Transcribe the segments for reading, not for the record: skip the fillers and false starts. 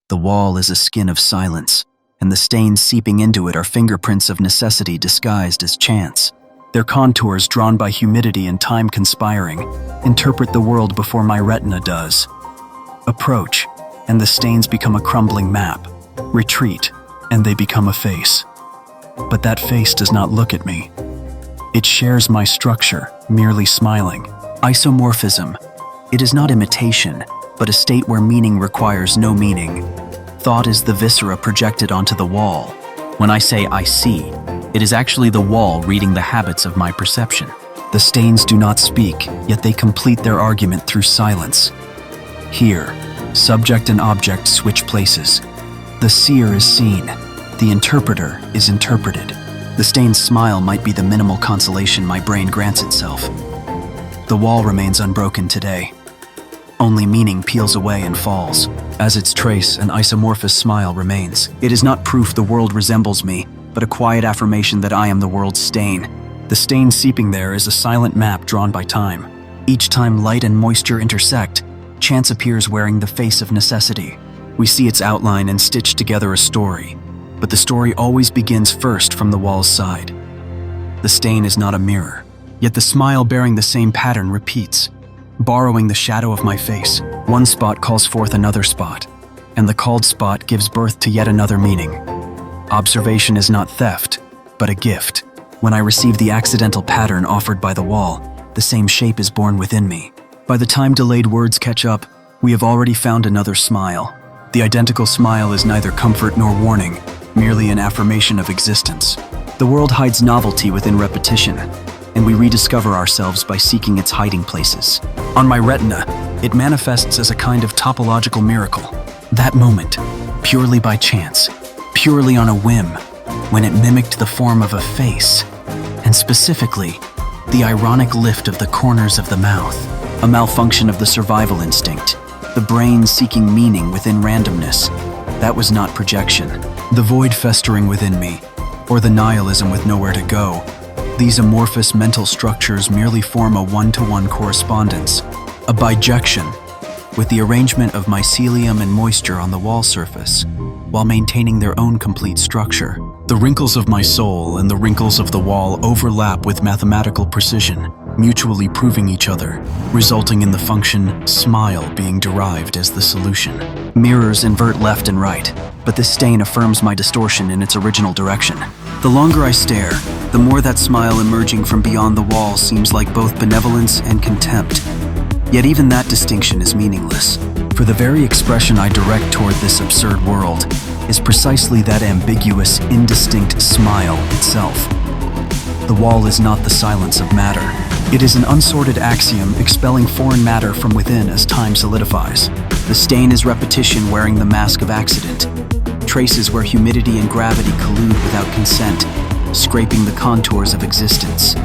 The wall is a skin of silence, and the stains seeping into it are fingerprints of necessity disguised as chance. Their contours, drawn by humidity and time conspiring, interpret the world before my retina does. Approach, and the stains become a crumbling map. Retreat, and they become a face. But that face does not look at me. It shares my structure, merely smiling. Isomorphism. It is not imitation, but a state where meaning requires no meaning. Thought is the viscera projected onto the wall. When I say I see, it is actually the wall reading the habits of my perception. The stains do not speak, yet they complete their argument through silence. Here, subject and object switch places. The seer is seen. The interpreter is interpreted. The stain's smile might be the minimal consolation my brain grants itself. The wall remains unbroken today. Only meaning peels away and falls. As its trace, an isomorphous smile remains. It is not proof the world resembles me, but a quiet affirmation that I am the world's stain. The stain seeping there is a silent map drawn by time. Each time light and moisture intersect, chance appears wearing the face of necessity. We see its outline and stitch together a story, but the story always begins first from the wall's side. The stain is not a mirror, yet the smile bearing the same pattern repeats. Borrowing the shadow of my face, one spot calls forth another spot, and the called spot gives birth to yet another meaning. Observation is not theft, but a gift. When I receive the accidental pattern offered by the wall, the same shape is born within me. By the time delayed words catch up, we have already found another smile. The identical smile is neither comfort nor warning, merely an affirmation of existence. The world hides novelty within repetition, and we rediscover ourselves by seeking its hiding places. On my retina, it manifests as a kind of topological miracle. That moment, purely by chance, purely on a whim, when it mimicked the form of a face, and specifically, the ironic lift of the corners of the mouth, a malfunction of the survival instinct, the brain seeking meaning within randomness. That was not projection. The void festering within me, or the nihilism with nowhere to go. These amorphous mental structures merely form a one-to-one correspondence, a bijection, with the arrangement of mycelium and moisture on the wall surface, while maintaining their own complete structure. The wrinkles of my soul and the wrinkles of the wall overlap with mathematical precision, mutually proving each other, resulting in the function smile being derived as the solution. Mirrors invert left and right, but this stain affirms my distortion in its original direction. The longer I stare, the more that smile emerging from beyond the wall seems like both benevolence and contempt. Yet even that distinction is meaningless, for the very expression I direct toward this absurd world is precisely that ambiguous, indistinct smile itself. The wall is not the silence of matter. It is an unsorted axiom expelling foreign matter from within as time solidifies. The stain is repetition wearing the mask of accident, traces where humidity and gravity collude without consent, scraping the contours of existence.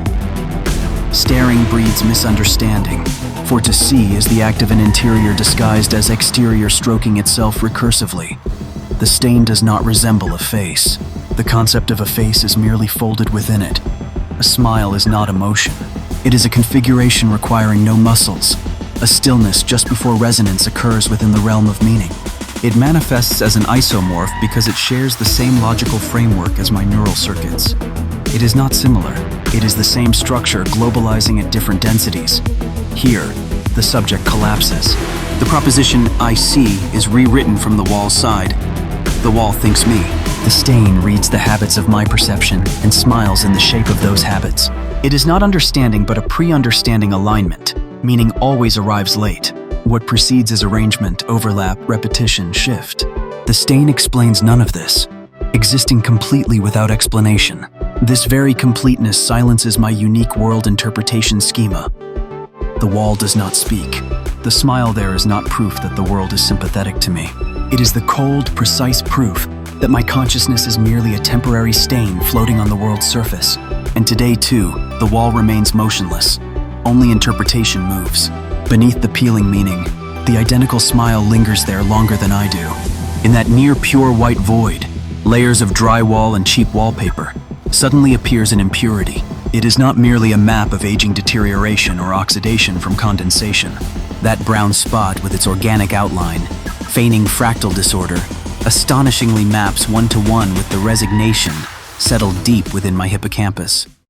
Staring breeds misunderstanding, for to see is the act of an interior disguised as exterior stroking itself recursively. The stain does not resemble a face. The concept of a face is merely folded within it. A smile is not emotion. It is a configuration requiring no muscles, a stillness just before resonance occurs within the realm of meaning. It manifests as an isomorph because it shares the same logical framework as my neural circuits. It is not similar. It is the same structure globalizing at different densities. Here, the subject collapses. The proposition I see is rewritten from the wall's side. The wall thinks me. The stain reads the habits of my perception and smiles in the shape of those habits. It is not understanding but a pre-understanding alignment, meaning always arrives late. What precedes is arrangement, overlap, repetition, shift. The stain explains none of this, existing completely without explanation. This very completeness silences my unique world interpretation schema. The wall does not speak. The smile there is not proof that the world is sympathetic to me. It is the cold, precise proof that my consciousness is merely a temporary stain floating on the world's surface. And today, too, the wall remains motionless. Only interpretation moves. Beneath the peeling meaning, the identical smile lingers there longer than I do. In that near pure white void, layers of drywall and cheap wallpaper, suddenly appears an impurity. It is not merely a map of aging deterioration or oxidation from condensation. That brown spot with its organic outline, feigning fractal disorder, astonishingly maps one-to-one with the resignation settled deep within my hippocampus.